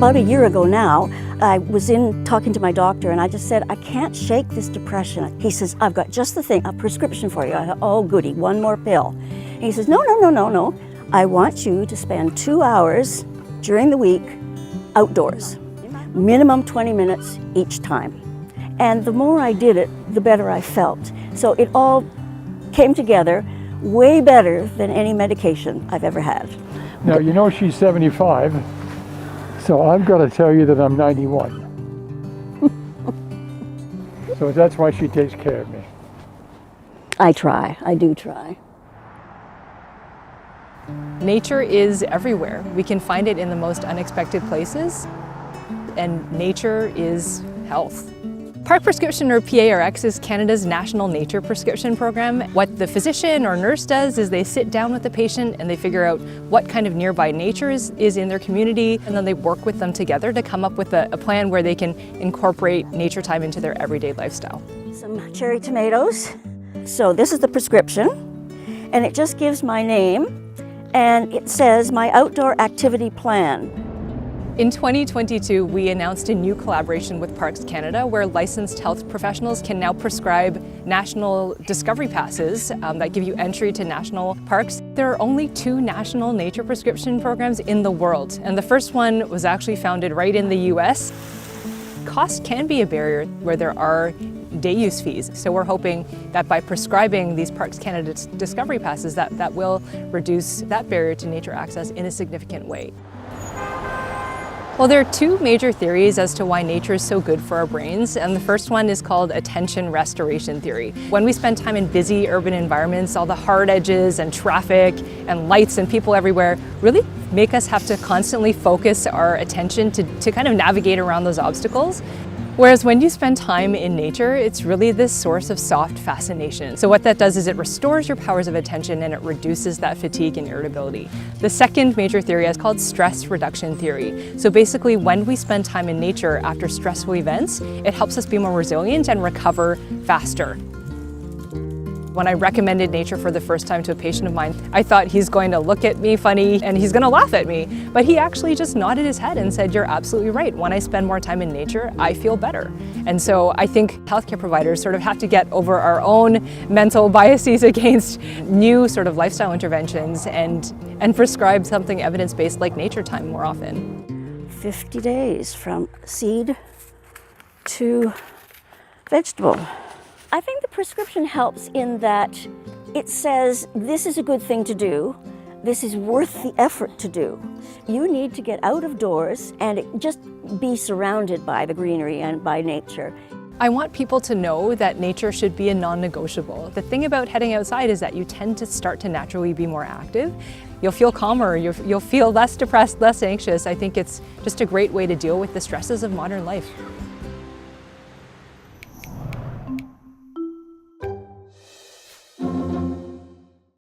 About a year ago now, I was in talking to my doctor and I just said, I can't shake this depression. He says, I've got just the thing, a prescription for you. I thought, oh goody, one more pill. And he says, no. I want you to spend 2 hours during the week outdoors, minimum 20 minutes each time. And the more I did it, the better I felt. So it all came together way better than any medication I've ever had. Now, you know she's 75, so I've got to tell you that I'm 91. So that's why she takes care of me. I do try. Nature is everywhere. We can find it in the most unexpected places, and nature is health. Park Prescription, or PARX, is Canada's national nature prescription program. What the physician or nurse does is they sit down with the patient and they figure out what kind of nearby nature is in their community, and then they work with them together to come up with a plan where they can incorporate nature time into their everyday lifestyle. Some cherry tomatoes. So this is the prescription, and it just gives my name, and it says my outdoor activity plan. In 2022, we announced a new collaboration with Parks Canada where licensed health professionals can now prescribe national discovery passes that give you entry to national parks. There are only 2 national nature prescription programs in the world, and the first one was actually founded right in the US. Cost can be a barrier where there are day use fees, so we're hoping that by prescribing these Parks Canada discovery passes that will reduce that barrier to nature access in a significant way. Well, there are 2 major theories as to why nature is so good for our brains, and the first one is called attention restoration theory. When we spend time in busy urban environments, all the hard edges and traffic and lights and people everywhere really make us have to constantly focus our attention to kind of navigate around those obstacles. Whereas when you spend time in nature, it's really this source of soft fascination. So what that does is it restores your powers of attention and it reduces that fatigue and irritability. The second major theory is called stress reduction theory. So basically when we spend time in nature after stressful events, it helps us be more resilient and recover faster. When I recommended nature for the first time to a patient of mine, I thought he's going to look at me funny and he's going to laugh at me. But he actually just nodded his head and said, you're absolutely right. When I spend more time in nature, I feel better. And so I think healthcare providers sort of have to get over our own mental biases against new sort of lifestyle interventions and prescribe something evidence-based like nature time more often. 50 days from seed to vegetable. I think the prescription helps in that it says this is a good thing to do, this is worth the effort to do. You need to get out of doors and just be surrounded by the greenery and by nature. I want people to know that nature should be a non-negotiable. The thing about heading outside is that you tend to start to naturally be more active. You'll feel calmer, you'll feel less depressed, less anxious. I think it's just a great way to deal with the stresses of modern life.